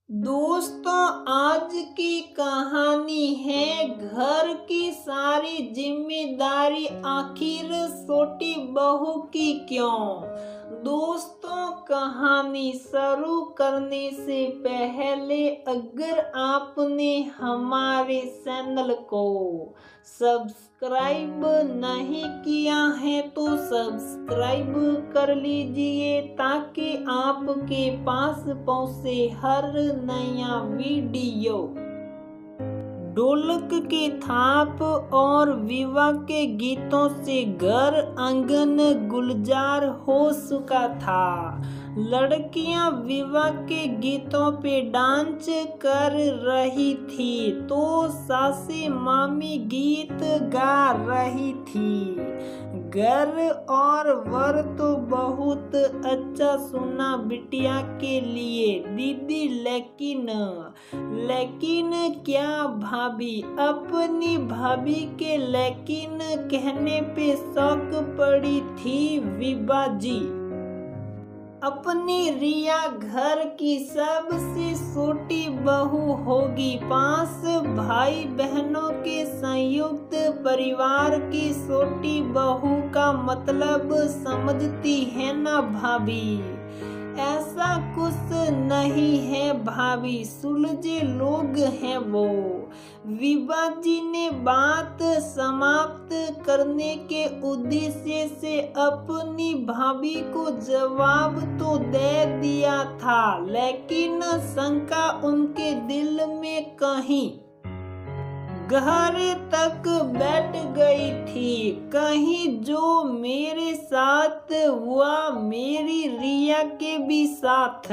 दोस्तों, आज की कहानी है घर की सारी जिम्मेदारी आखिर छोटी बहू की क्यों। दोस्तों, कहानी शुरू करने से पहले अगर आपने हमारे चैनल को सब्सक्राइब नहीं किया है तो सब्सक्राइब कर लीजिए ताकि आपके पास पहुंचे हर नया वीडियो। ढोलक के थाप और विवाह के गीतों से घर आंगन गुलजार हो चुका था। लड़कियां विवाह के गीतों पे डांस कर रही थी तो सासी मामी गीत गा रही थी। घर और वर तो बहुत अच्छा सुना बिटिया के लिए दीदी, लेकिन क्या भाभी अपनी भाभी के लेकिन कहने पे शौक पड़ी थी विभा जी। अपनी रिया घर की सबसे छोटी बहू होगी। 5 भाई बहनों के संयुक्त परिवार की छोटी बहू का मतलब समझती है ना भाभी। ऐसा कुछ नहीं है भाभी, सुलझे लोग हैं वो। विभा जी ने बात समाप्त करने के उद्देश्य से अपनी भाभी को जवाब तो दे दिया था, लेकिन शंका उनके दिल में कहीं गहरे तक बैठ गई थी। कहीं जो मेरे साथ हुआ मेरी रिया के भी साथ।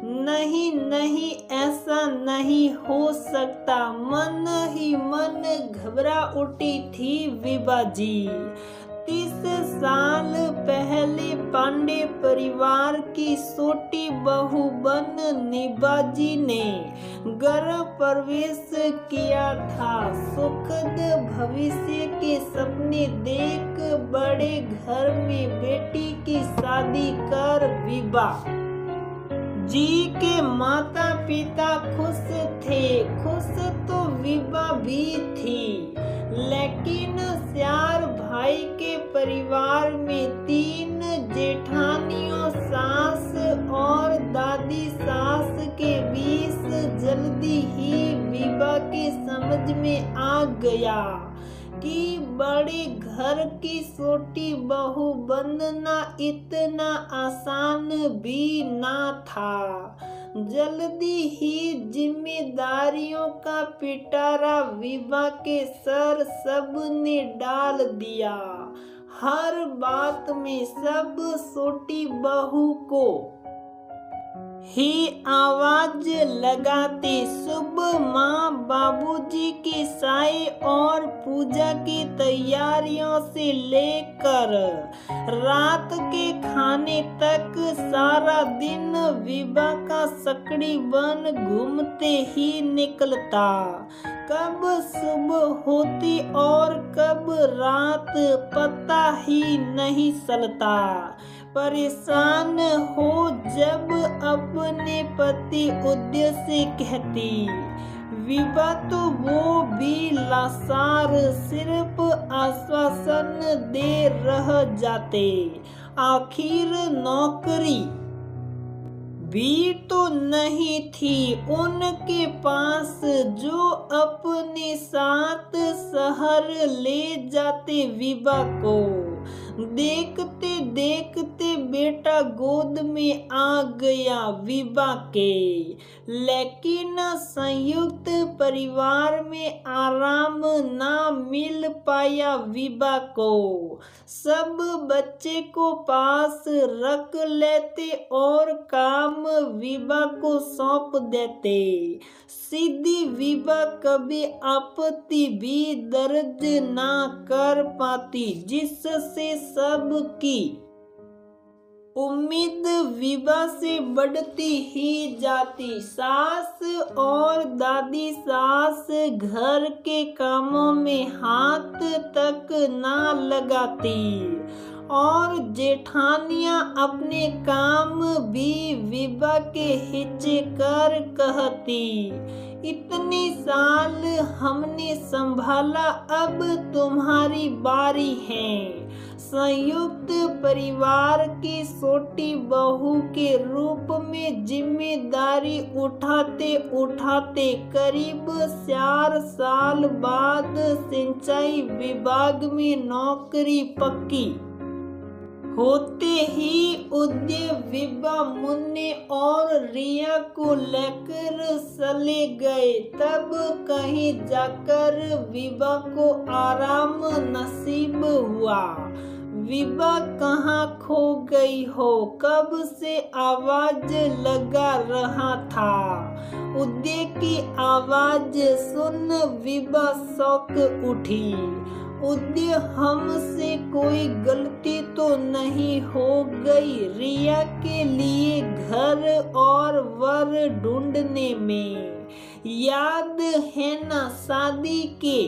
नहीं नहीं, ऐसा नहीं हो सकता। मन ही मन घबरा उठी थी विभा जी। 30 साल पहले पांडे परिवार की छोटी बहू बन निभा जी ने घर प्रवेश किया था। सुखद भविष्य के सपने देख बड़े घर में बेटी की शादी कर विभा जी के माता पिता खुश थे। खुश तो विभा भी थी, लेकिन 4 भाई के परिवार में 3 जेठानियों, सास और दादी सास के बीच जल्दी ही विभा के समझ में आ गया कि बड़े घर की छोटी बहू बनना इतना आसान भी ना था। जल्दी ही जिम्मेदारियों का पिटारा विभा के सर सबने डाल दिया। हर बात में सब छोटी बहू को ही आवाज लगाते। सुबह माँ बाबूजी की चाय और पूजा की तैयारियों से लेकर रात के खाने तक सारा दिन विभा का सकड़ी बन घूमते ही निकलता। कब सुबह होती और कब रात पता ही नहीं चलता। परेशान हो जब अपने पति उद्देश्य से कहती विभा तो वो भी लाचार सिर्फ आश्वासन दे रह जाते। आखिर नौकरी भी तो नहीं थी उनके पास जो अपने साथ शहर ले जाते विभा को। देखते देखते बेटा गोद में आ गया विभा के, लेकिन संयुक्त परिवार में आराम ना मिल पाया विभा को। सब बच्चे को पास रख लेते और काम विभा को सौंप देते। सीधी विभा कभी आपत्ति भी दर्ज ना कर पाती, जिससे सबकी उम्मीद विभा से बढ़ती ही जाती। सास और दादी सास घर के कामों में हाथ तक ना लगाती और जेठानियां अपने काम भी विभा के हिच्चे कर कहती, इतने साल हमने संभाला, अब तुम्हारी बारी है। संयुक्त परिवार की छोटी बहू के रूप में जिम्मेदारी उठाते उठाते करीब 4 साल बाद सिंचाई विभाग में नौकरी पक्की होते ही उदय विभा, मुन्ने और रिया को लेकर चले गए। तब कहीं जाकर विभा को आराम नसीब हुआ। विभा कहाँ खो गई हो, कब से आवाज लगा रहा था। उदय की आवाज सुन विभा चौंक उठी। उदय, हमसे कोई गलती तो नहीं हो गई रिया के लिए घर और वर ढूंढने में? याद है ना शादी के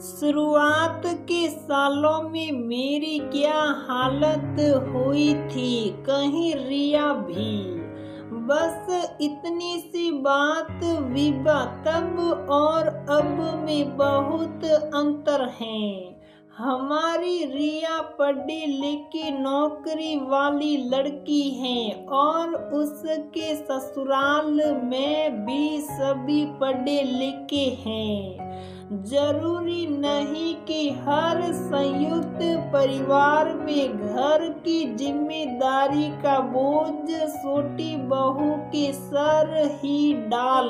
शुरुआत के सालों में मेरी क्या हालत हुई थी? कहीं रिया भी। बस इतनी सी बात विभा, तब और अब में बहुत अंतर है। हमारी रिया पढ़ी लिखी नौकरी वाली लड़की है और उसके ससुराल में भी सभी पढ़े लिखे हैं। जरूरी नहीं कि हर संयुक्त परिवार में घर की जिम्मेदारी का बोझ छोटी बहू के सर ही डाल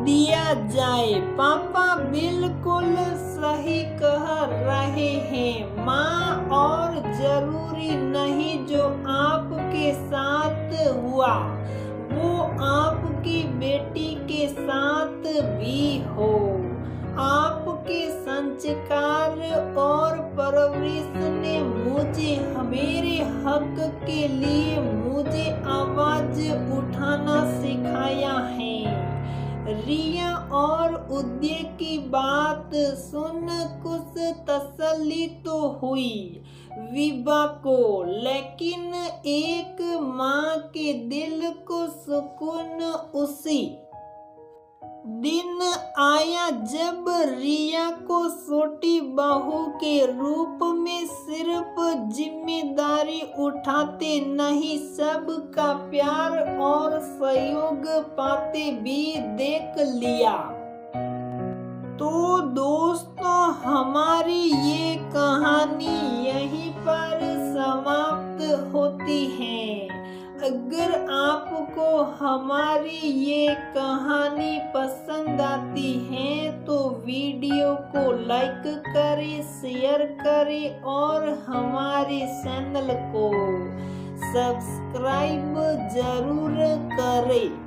दिया जाए। पापा बिल्कुल सही कह रहे हैं माँ, और जरूरी नहीं जो आपके साथ हुआ वो आपकी बेटी के साथ भी हो। आपके संस्कार और परवरिश ने मुझे मेरे हक के लिए मुझे आवाज उठाना सिखाया है। रिया और उदय की बात सुन कुछ तसल्ली तो हुई विभा को, लेकिन एक माँ के दिल को सुकून उसी दिन आया जब रिया को छोटी बहू के रूप में सिर्फ जिम्मेदारी उठाते नहीं, सबका प्यार और सहयोग पाते भी देख लिया। तो दोस्तों, हमारी ये कहानी यहीं पर समाप्त होती है। अगर आपको हमारी ये कहानी पसंद आती है तो वीडियो को लाइक करें, शेयर करें और हमारे चैनल को सब्सक्राइब जरूर करें।